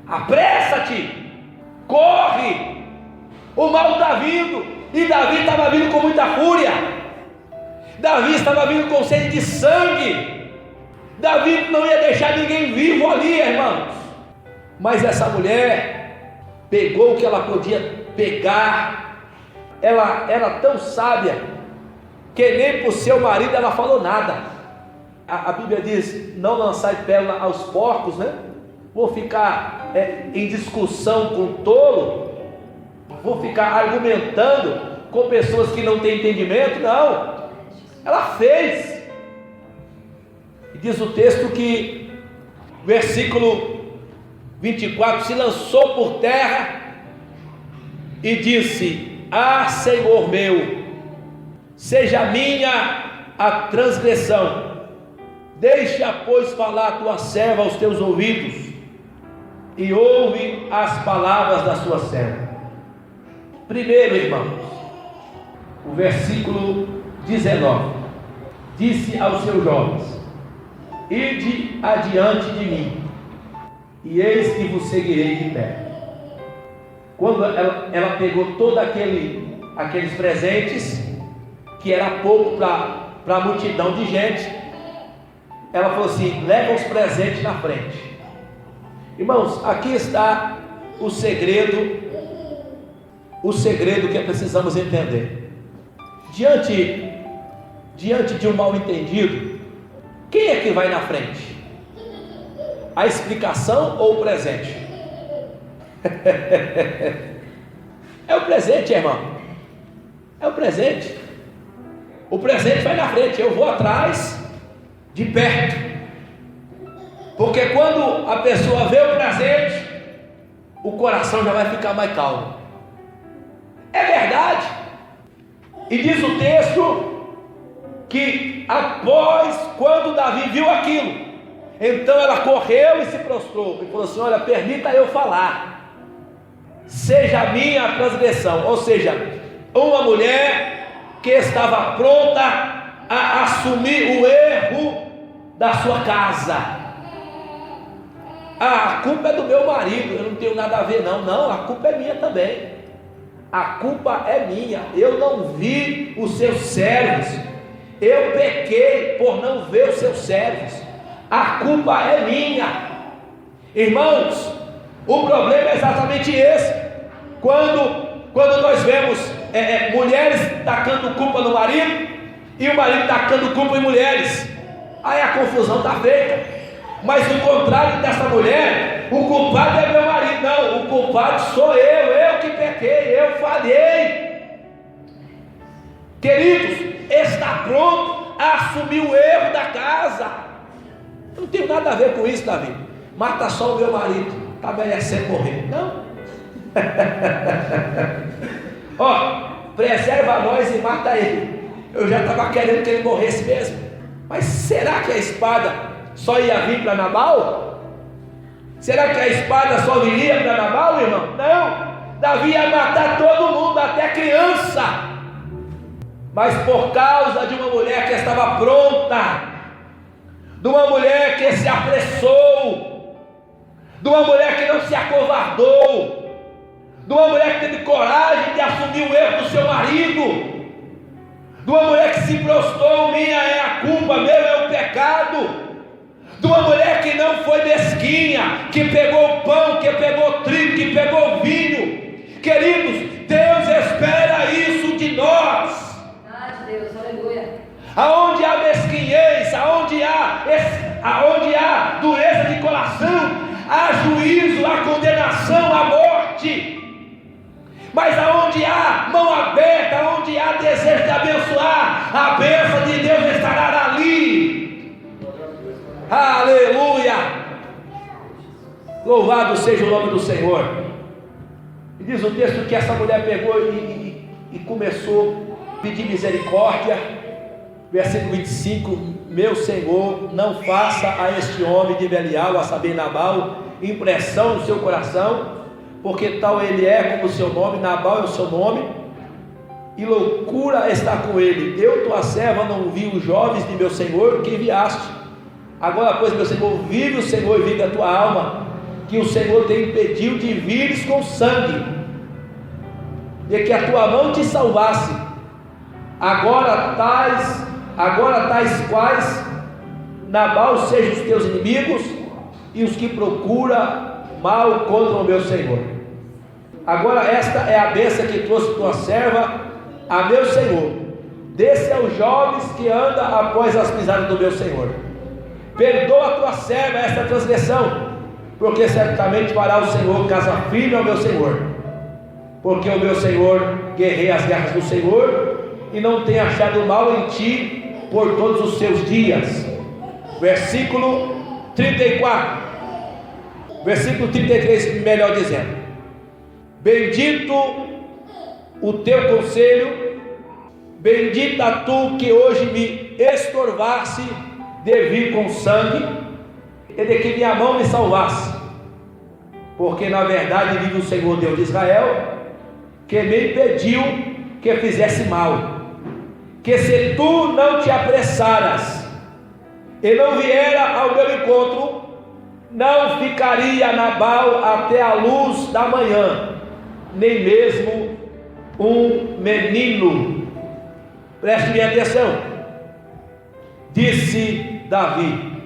Speaker 1: Apressa-te, corre. O mal está vindo. E Davi estava vindo com muita fúria. Davi estava vindo com sede de sangue. Davi não ia deixar ninguém vivo ali, irmãos. Mas essa mulher pegou o que ela podia pegar. Ela era tão sábia que nem para o seu marido ela falou nada. A Bíblia diz: não lançai pérola aos porcos, né? Vou ficar em discussão com tolo, vou ficar argumentando com pessoas que não têm entendimento. Não, ela fez. E diz o texto que, versículo 24, se lançou por terra e disse: ah, Senhor meu, seja minha a transgressão, deixa pois falar a tua serva aos teus ouvidos, e ouve as palavras da sua serva. Primeiro, irmãos, o versículo 19, disse aos seus jovens: ide adiante de mim, e eis que vos seguirei de perto. Quando ela pegou todos aqueles presentes, que era pouco para a multidão de gente, ela falou assim: leva os presentes na frente. Irmãos, aqui está o segredo que precisamos entender. Diante de um mal entendido, quem é que vai na frente? A explicação ou o presente? É o presente, irmão. É o presente. O presente vai na frente, eu vou atrás, de perto. Porque quando a pessoa vê o presente, o coração já vai ficar mais calmo. É verdade. E diz o texto que após, quando Davi viu aquilo, então ela correu e se prostrou e falou assim: olha, permita eu falar, seja minha a transgressão. Ou seja, uma mulher que estava pronta a assumir o erro da sua casa. A culpa é do meu marido, eu não tenho nada a ver não. Não, a culpa é minha também. A culpa é minha, eu não vi os seus servos, eu pequei por não ver os seus servos, a culpa é minha. Irmãos, o problema é exatamente esse. Quando nós vemos mulheres tacando culpa no marido, e o marido tacando culpa em mulheres, aí a confusão está feita. Mas no contrário dessa mulher, o culpado é meu marido. Não, o culpado sou eu que pequei, eu falhei. Queridos, está pronto a assumir o erro da casa. Eu não tenho nada a ver com isso, Davi. Mata só o meu marido, está merecendo morrer. Não. Ó, preserva nós e mata ele. Eu já estava querendo que ele morresse mesmo. Mas será que a espada só ia vir para Nabal? Será que a espada só viria para Nabal, irmão? Não, Davi ia matar todo mundo, até criança. Mas por causa de uma mulher que estava pronta, de uma mulher que se apressou, de uma mulher que não se acovardou, de uma mulher que teve coragem de assumir o erro do seu marido, de uma mulher que se prostrou: minha é a culpa, meu é o pecado. De uma mulher que não foi mesquinha, que pegou pão, que pegou trigo, que pegou vinho. Queridos, Deus espera isso de nós.
Speaker 2: Deus, aleluia.
Speaker 1: Aonde há mesquinhez, aonde há dureza de coração, há juízo, há condenação, há morte. Mas aonde há mão aberta, onde há desejo de abençoar, a bênção de Deus estará ali. Aleluia! Louvado seja o nome do Senhor. E diz o texto que essa mulher pegou e começou a pedir misericórdia. Versículo 25: meu Senhor, não faça a este homem de Belial, a saber Nabal, impressão no seu coração, porque tal ele é como o seu nome, Nabal é o seu nome, e loucura está com ele. Eu, tua serva, não vi os jovens de meu Senhor que enviaste. Agora, pois, meu Senhor, vive o Senhor e vive a tua alma, que o Senhor te impediu de vires com sangue, e que a tua mão te salvasse. Agora tais quais Nabal sejam os teus inimigos, e os que procuram mal contra o meu Senhor. Agora esta é a bênção que trouxe tua serva a meu Senhor. Desse aos jovens que anda após as pisadas do meu Senhor. Perdoa a tua serva esta transgressão, porque certamente fará o Senhor casa firme ao meu Senhor, porque o meu Senhor guerreia as guerras do Senhor, e não tem achado mal em ti por todos os seus dias. Versículo 34. Versículo 33, melhor dizendo: bendito o teu conselho, bendita tu que hoje me estorvasse de vir com sangue, e de que minha mão me salvasse, porque na verdade vive o Senhor Deus de Israel, que me impediu que fizesse mal, que se tu não te apressaras e não viera ao meu encontro, não ficaria Nabal até a luz da manhã, nem mesmo um menino. Preste bem atenção. Disse Davi: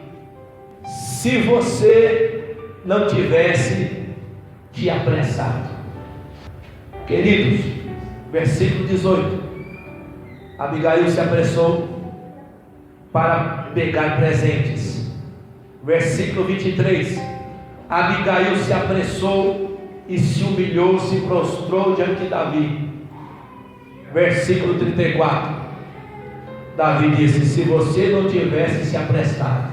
Speaker 1: se você não tivesse te apressado. Queridos, versículo 18: Abigail se apressou para pegar presentes. Versículo 23: Abigail se apressou e se humilhou, se prostrou diante de Davi. Versículo 34: Davi disse: se você não tivesse se apressado,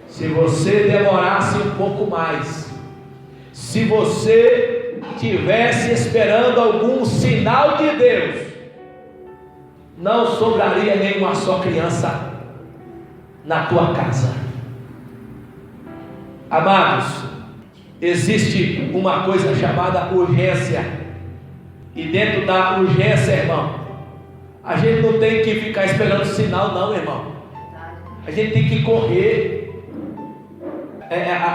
Speaker 1: se você demorasse um pouco mais, se você tivesse esperando algum sinal de Deus, não sobraria nenhuma só criança na tua casa. Amados, existe uma coisa chamada urgência, e dentro da urgência, irmão, a gente não tem que ficar esperando sinal, não, irmão. A gente tem que correr.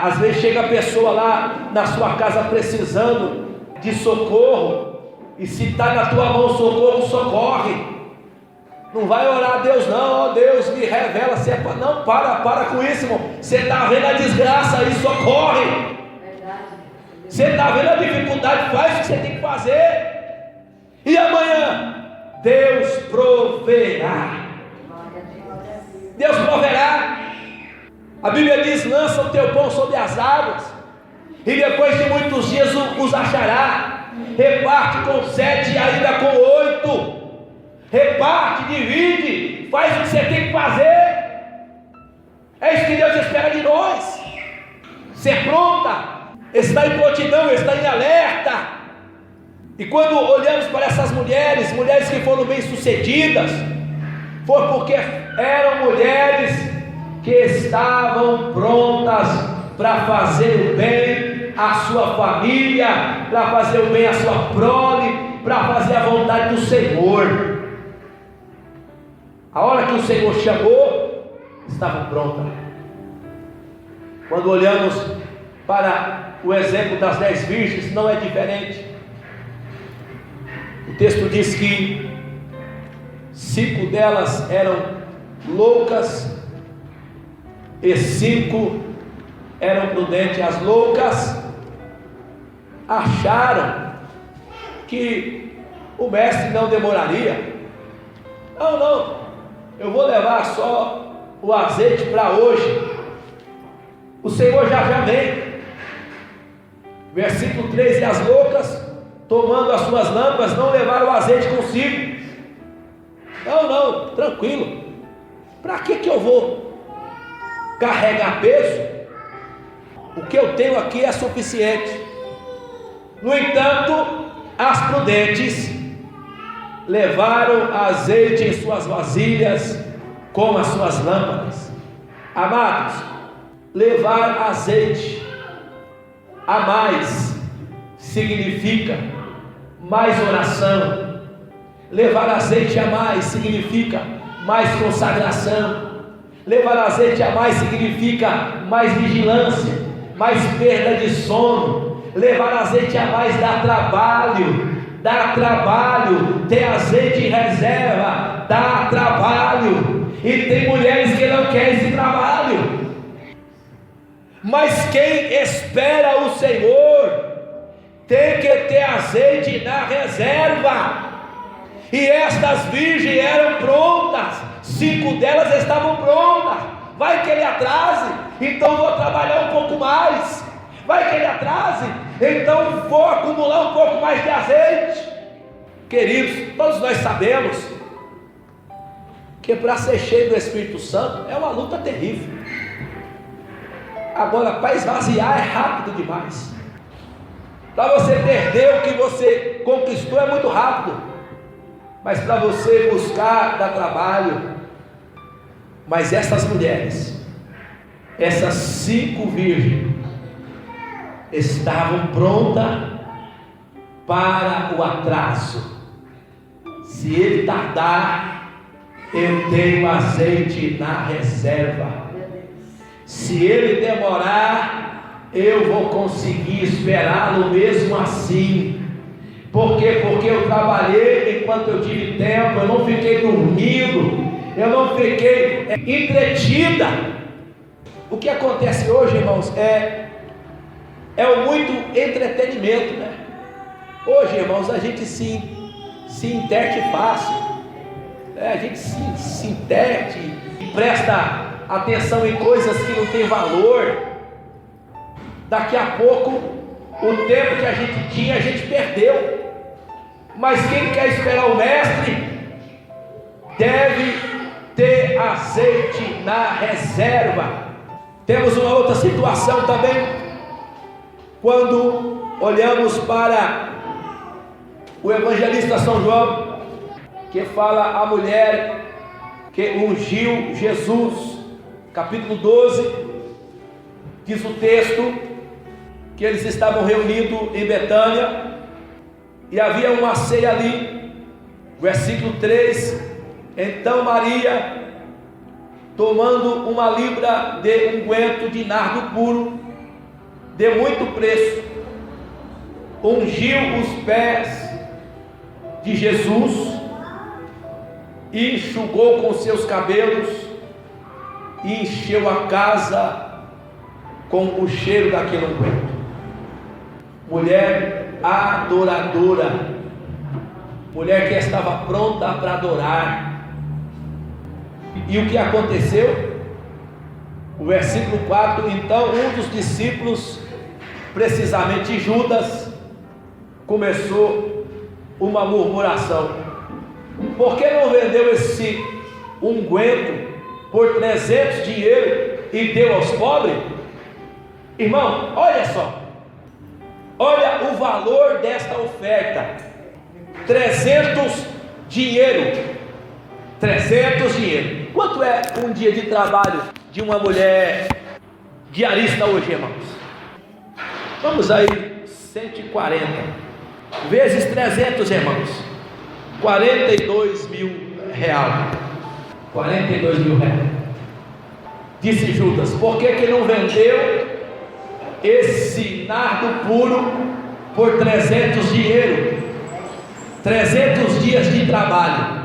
Speaker 1: Às vezes chega a pessoa lá na sua casa precisando de socorro, e se está na tua mão socorro, socorre. Não vai orar a Deus não: oh, Deus me revela se é para... Não, para com isso, irmão. Você está vendo a desgraça aí, socorre. Você está vendo a dificuldade, faz o que você tem que fazer. E amanhã Deus proverá. Deus proverá. A Bíblia diz: lança o teu pão sobre as águas, e depois de muitos dias os achará. Reparte com 7 e ainda com 8. Reparte, divide, faz o que você tem que fazer. É isso que Deus espera de nós. Ser pronta, estar em prontidão, estar em alerta. E quando olhamos para essas mulheres que foram bem sucedidas, foi porque eram mulheres que estavam prontas para fazer o bem à sua família, para fazer o bem à sua prole, para fazer a vontade do Senhor. A hora que o Senhor chamou, estavam prontas. Quando olhamos para o exemplo das 10 virgens, não é diferente. O texto diz que 5 delas eram loucas e 5 eram prudentes. As loucas acharam que o mestre não demoraria. Não, eu vou levar só o azeite para hoje, o Senhor já vem. Versículo 3: e as loucas tomando as suas lâmpadas, não levaram o azeite consigo. Não, tranquilo. Para que eu vou carregar peso? O que eu tenho aqui é suficiente. No entanto, as prudentes levaram azeite em suas vasilhas com as suas lâmpadas. Amados, levar azeite a mais significa mais oração. Levar azeite a mais significa mais consagração. Levar azeite a mais significa mais vigilância, mais perda de sono. Levar azeite a mais dá trabalho. Ter azeite em reserva dá trabalho. E tem mulheres que não querem esse trabalho. Mas quem espera o Senhor tem que ter azeite na reserva. E estas virgens eram prontas, 5 delas estavam prontas. Vai que ele atrase, então vou trabalhar um pouco mais. Vai que ele atrase, então vou acumular um pouco mais de azeite. Queridos, todos nós sabemos que para ser cheio do Espírito Santo é uma luta terrível. Agora, para esvaziar é rápido demais. Para você perder o que você conquistou é muito rápido. Mas para você buscar dá trabalho. Mas essas mulheres, essas 5 virgens, estavam prontas para o atraso. Se ele tardar, eu tenho azeite na reserva. Se ele demorar, eu vou conseguir esperá-lo mesmo assim. Por quê? Porque eu trabalhei enquanto eu tive tempo, eu não fiquei dormindo, eu não fiquei entretida. O que acontece hoje, irmãos, é muito entretenimento, né? Hoje, irmãos, a gente se enterte fácil, a gente se enterte e presta atenção em coisas que não tem valor. Daqui a pouco, o tempo que a gente tinha, a gente perdeu. Mas quem quer esperar o mestre deve ter azeite na reserva. Temos uma outra situação também, quando olhamos para o evangelista São João, que fala a mulher que ungiu Jesus, capítulo 12, diz o texto que eles estavam reunidos em Betânia e havia uma ceia ali. Versículo 3: então Maria, tomando uma libra de unguento de nardo puro, de muito preço, ungiu os pés de Jesus e enxugou com seus cabelos e encheu a casa com o cheiro daquele unguento. Mulher adoradora, mulher que estava pronta para adorar. E o que aconteceu? O versículo 4: então um dos discípulos, precisamente Judas, começou uma murmuração: por que não vendeu esse unguento por 300 dinheiro e deu aos pobres? Irmão, olha só, olha o valor desta oferta: 300 dinheiro. 300 dinheiro. Quanto é um dia de trabalho de uma mulher diarista hoje, irmãos? Vamos aí, 140 vezes 300, irmãos, 42 mil reais. 42 mil reais. Disse Judas: por que não vendeu esse nardo puro por 300 dinheiro? 300 dias de trabalho.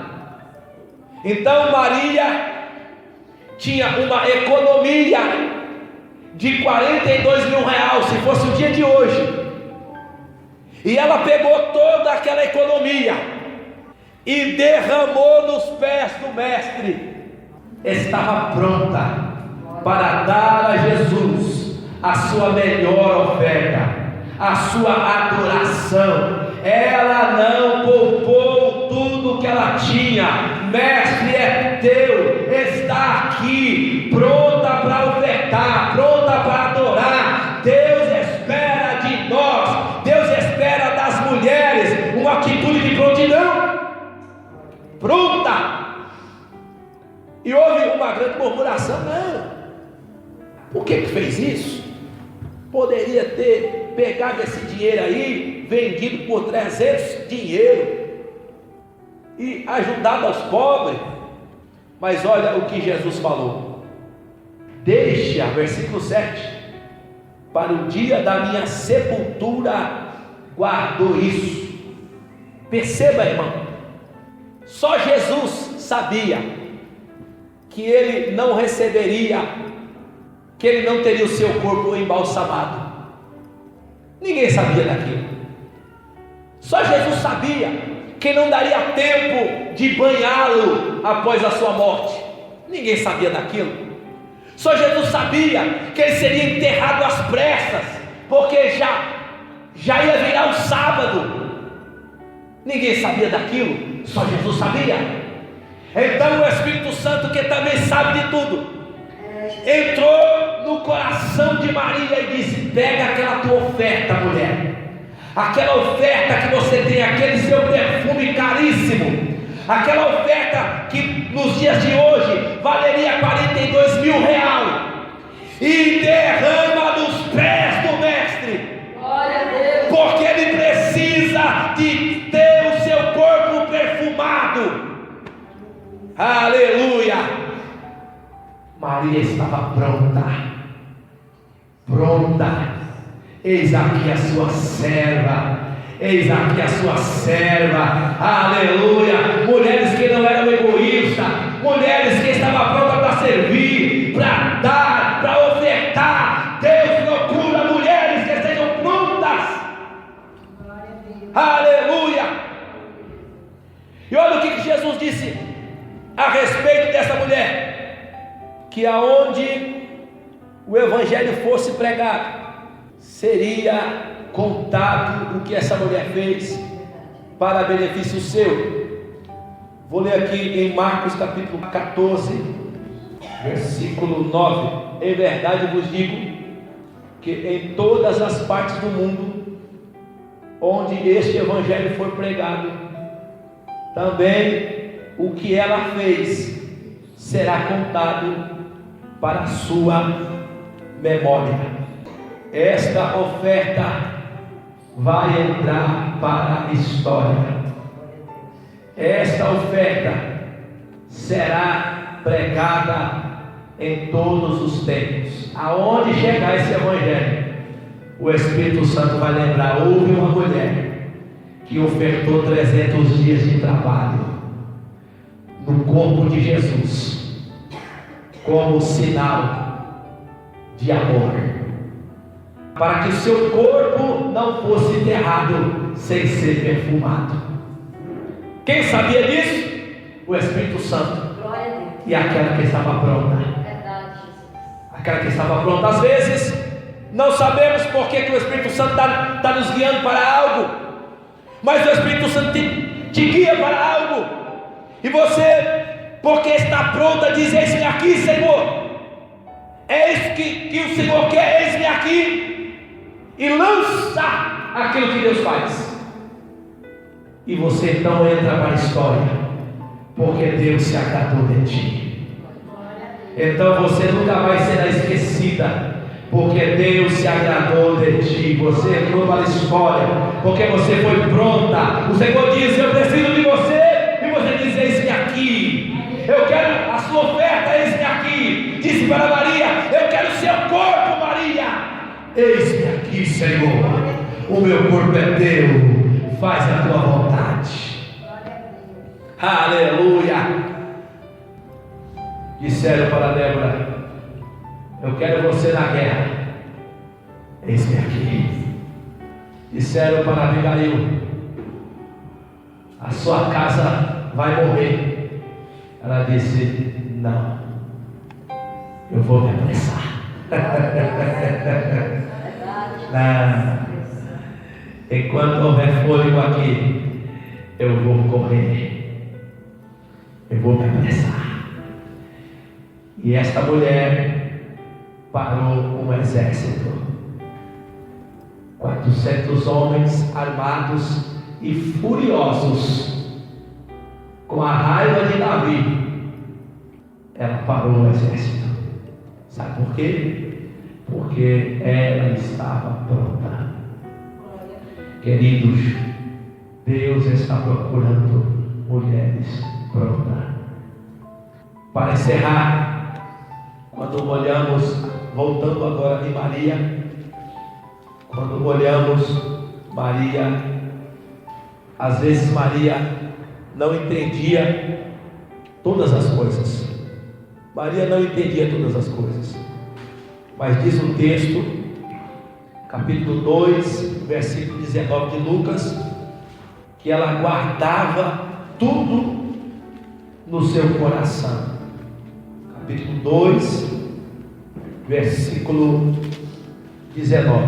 Speaker 1: Então Maria tinha uma economia de 42 mil reais, se fosse o dia de hoje. E ela pegou toda aquela economia e derramou nos pés do mestre. Estava pronta para dar a Jesus a sua melhor oferta, a sua adoração. ela não poupou tudo que ela tinha. Mestre é teu, está aqui, pronta para ofertar, pronta para adorar. Deus espera de nós, Deus espera das mulheres uma atitude de prontidão, pronta. E houve uma grande murmuração. Não, por que fez isso? Poderia ter pegado esse dinheiro aí, vendido por 300 dinheiro e ajudado aos pobres. Mas olha o que Jesus falou: deixa, versículo 7, para o dia da minha sepultura guardou isso. Perceba, irmão, só Jesus sabia que ele não receberia, que ele não teria o seu corpo embalsamado. Ninguém sabia daquilo. Só Jesus sabia que não daria tempo de banhá-lo após a sua morte. Ninguém sabia daquilo. Só Jesus sabia que ele seria enterrado às pressas, porque já ia virar o sábado. Ninguém sabia daquilo. Só Jesus sabia. Então o Espírito Santo, que também sabe de tudo, entrou no coração de Maria e disse: pega aquela tua oferta, mulher, aquela oferta que você tem, aquele seu perfume caríssimo, aquela oferta que nos dias de hoje valeria 42 mil reais, e derrama nos pés do Mestre.
Speaker 2: Glória a Deus.
Speaker 1: Porque ele precisa de ter o seu corpo perfumado. Aleluia. Maria estava pronta. Eis aqui a sua serva, eis aqui a sua serva. Aleluia. Mulheres que não eram egoístas, mulheres que estavam prontas para servir, para dar, para ofertar. Deus procura mulheres que estejam prontas. Aleluia. E olha o que Jesus disse a respeito dessa mulher: que aonde o evangelho fosse pregado, seria contado o que essa mulher fez para benefício seu. Vou ler aqui em Marcos capítulo 14, versículo 9: em verdade vos digo que em todas as partes do mundo onde este evangelho for pregado, também o que ela fez será contado para a sua memória. Esta oferta vai entrar para a história. Esta oferta será pregada em todos os tempos. Aonde chegar esse evangelho, o Espírito Santo vai lembrar: houve uma mulher que ofertou 300 dias de trabalho no corpo de Jesus, como sinal de amor, para que o seu corpo não fosse enterrado sem ser perfumado. Quem sabia disso? O Espírito Santo.
Speaker 2: Glória a Deus.
Speaker 1: E aquela que estava pronta.
Speaker 2: Verdade, Jesus.
Speaker 1: Aquela que estava pronta. Às vezes não sabemos por que o Espírito Santo está nos guiando para algo, mas o Espírito Santo te guia para algo. E você, porque está pronta, diz: eis-me aqui, Senhor. É isso que o Senhor quer, eis-me aqui. E lança aquilo que Deus faz. E você então entra para a história, porque Deus se agradou de ti. Então você nunca vai ser esquecida, porque Deus se agradou de ti. Você entrou para a história, porque você foi pronta. O Senhor diz: eu preciso de você. E você diz: eis-me aqui, eu quero a sua oferta, eis-me aqui. Disse para Maria: eu quero o seu corpo, Maria. Eis-me aqui, Senhor, o meu corpo é teu, faz a tua vontade. Aleluia. Disseram para Débora: eu quero você na guerra, eis-me aqui. Disseram para Abigail: a sua casa vai morrer. Ela disse: não, eu vou me apressar. Não. Enquanto houver fôlego aqui, eu vou correr, eu vou me apressar. E esta mulher parou um exército, 400 homens armados e furiosos, com a raiva de Davi. Ela parou o exército. Sabe por quê? Porque ela estava pronta. Queridos, Deus está procurando mulheres prontas. Para encerrar, quando olhamos, voltando agora de Maria, quando olhamos Maria, às vezes Maria não entendia todas as coisas. Maria não entendia todas as coisas. Mas diz o texto, capítulo 2, versículo 19 de Lucas, que ela guardava tudo no seu coração. Capítulo 2, versículo 19.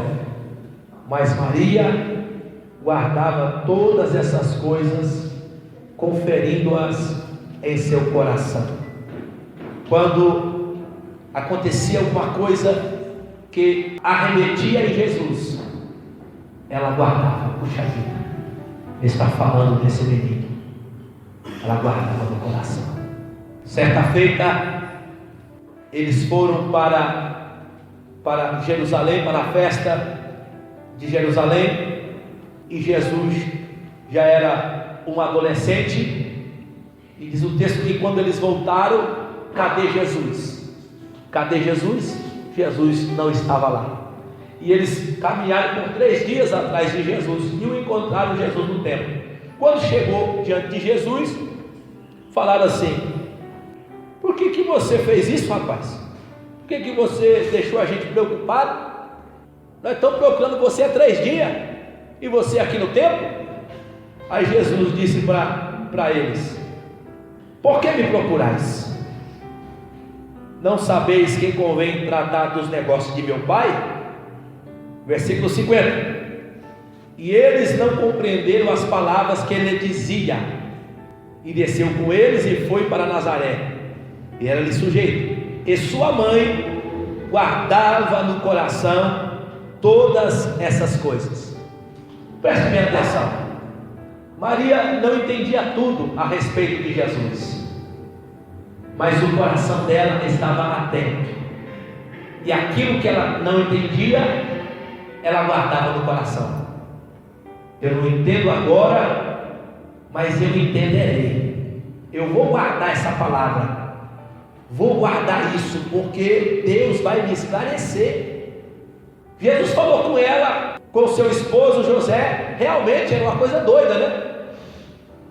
Speaker 1: Mas Maria guardava todas essas coisas, conferindo-as em seu coração. Quando acontecia alguma coisa que arremetia em Jesus, ela guardava. Puxa vida, está falando desse menino. Ela guardava no coração. Certa feita, eles foram para Jerusalém, para a festa de Jerusalém, e Jesus já era um adolescente, e diz o texto que quando eles voltaram, cadê Jesus? Cadê Jesus? Jesus não estava lá. E eles caminharam por 3 dias atrás de Jesus e o encontraram Jesus no templo. Quando chegou diante de Jesus, falaram assim: por que você fez isso, rapaz? Por que você deixou a gente preocupado? Nós estamos procurando você há 3 dias e você aqui no templo. Aí Jesus disse para eles: por que me procurais? Não sabeis que convém tratar dos negócios de meu Pai? Versículo 50. E eles não compreenderam as palavras que ele dizia. E desceu com eles e foi para Nazaré, e era-lhe sujeito. E sua mãe guardava no coração todas essas coisas. Preste bem atenção. Maria não entendia tudo a respeito de Jesus, mas o coração dela estava atento, e aquilo que ela não entendia, ela guardava no coração. Eu não entendo agora, mas eu entenderei. Eu vou guardar essa palavra, vou guardar isso, porque Deus vai me esclarecer. Jesus falou com ela, com seu esposo José. Realmente era uma coisa doida, né?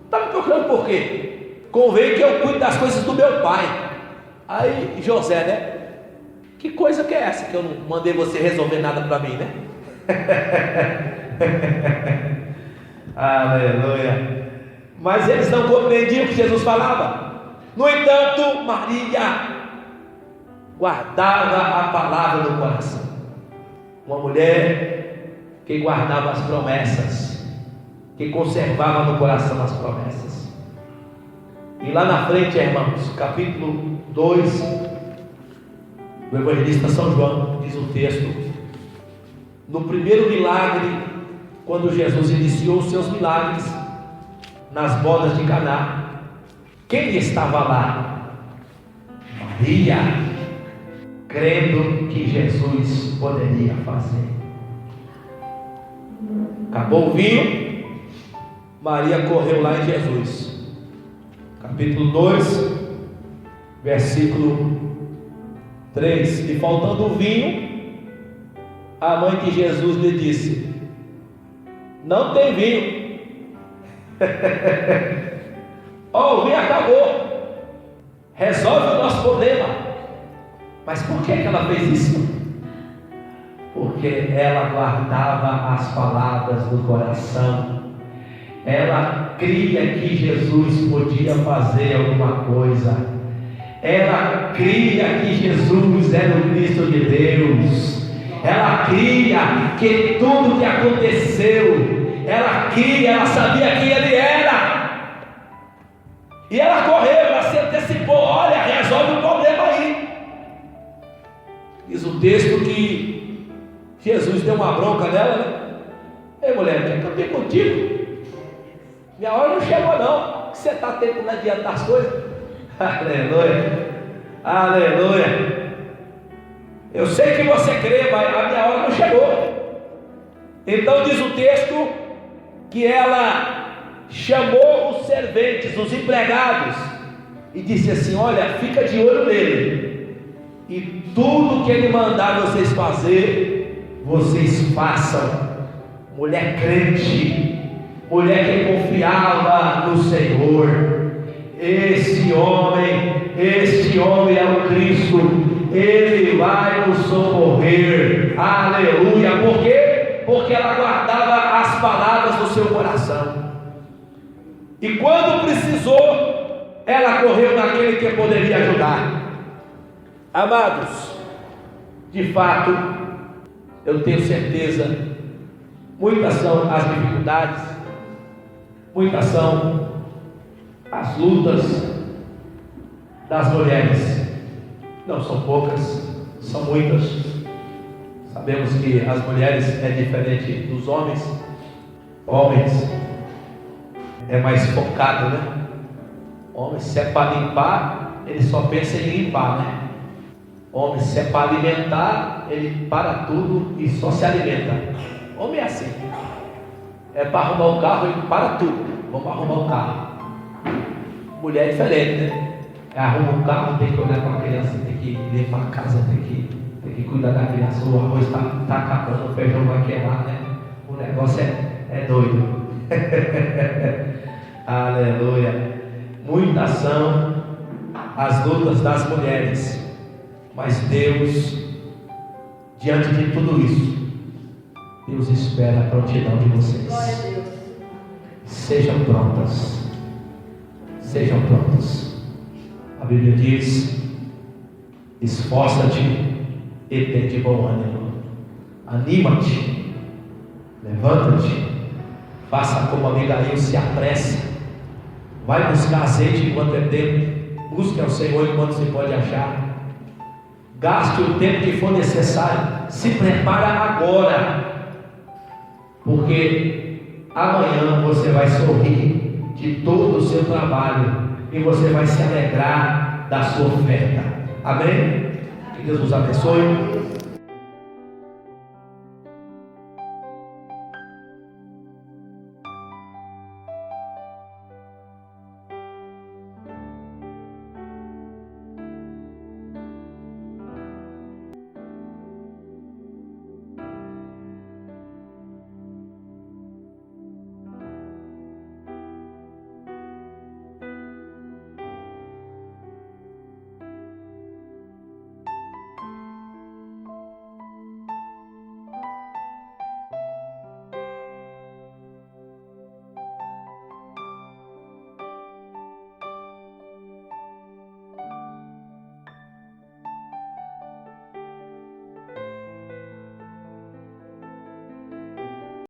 Speaker 1: Está me procurando por quê? Convém que eu cuide das coisas do meu pai. Aí José, né? Que coisa que é essa que eu não mandei você resolver nada para mim, né? Aleluia. Mas eles não compreendiam o que Jesus falava. No entanto, Maria guardava a palavra no coração. Uma mulher que guardava as promessas, que conservava no coração as promessas. E lá na frente, irmãos, capítulo 2 do evangelista São João, diz o texto, no primeiro milagre, quando Jesus iniciou os seus milagres nas bodas de Caná, quem estava lá? Maria, crendo que Jesus poderia fazer. Acabou o vinho, Maria correu lá em Jesus. Capítulo 2, versículo 3. E faltando o vinho, a mãe de Jesus lhe disse: não tem vinho. O vinho acabou. Resolve o nosso problema. Mas por que ela fez isso? Porque ela guardava as palavras do coração. Ela cria que Jesus podia fazer alguma coisa. Ela cria que Jesus era o Cristo de Deus. Ela cria que tudo que aconteceu ela sabia quem ele era. E ela correu, ela se antecipou. Olha, resolve o problema aí. Diz o texto que Jesus deu uma bronca nela, né? Ei, mulher, quer que eu tenho contigo? Minha hora não chegou não. O que você está tentando adiantar as coisas? Aleluia, aleluia. Eu sei que você crê, mas a minha hora não chegou. Então diz o texto que ela chamou os serventes, os empregados, e disse assim: olha, fica de olho nele, e tudo que ele mandar vocês fazer, vocês façam. Mulher crente, mulher que confiava no Senhor. Este homem é o Cristo, ele vai nos socorrer. Aleluia. Por quê? Porque ela guardava as palavras do seu coração, e quando precisou, ela correu naquele que poderia ajudar. Amados, de fato, eu tenho certeza, muitas são as dificuldades, muitas são as lutas das mulheres. Não são poucas, são muitas. Sabemos que as mulheres é diferente dos homens. Homens é mais focado, né? Homem, se é para limpar, ele só pensa em limpar, né? Homem, se é para alimentar, ele para tudo e só se alimenta. Homem é assim. É para arrumar o carro, ele para tudo. Vamos arrumar o carro. Mulher é diferente, né? Arruma o carro, tem que olhar para a criança, tem que limpar a casa, tem que cuidar da criança. O arroz está acabando, o feijão vai queimar, né? O negócio é doido. Aleluia. Muitas são as lutas das mulheres, mas Deus, diante de tudo isso, Deus espera a prontidão de vocês. Sejam prontas. Sejam prontas. A Bíblia diz: esforça-te e tem de bom ânimo. Anima-te, levanta-te, faça como Abigail, se apresse, vai buscar azeite enquanto é tempo, busque ao Senhor enquanto se pode achar, gaste o tempo que for necessário, se prepara agora, porque amanhã você vai sorrir de todo o seu trabalho e você vai se alegrar da sua oferta. Amém? Que Deus nos abençoe.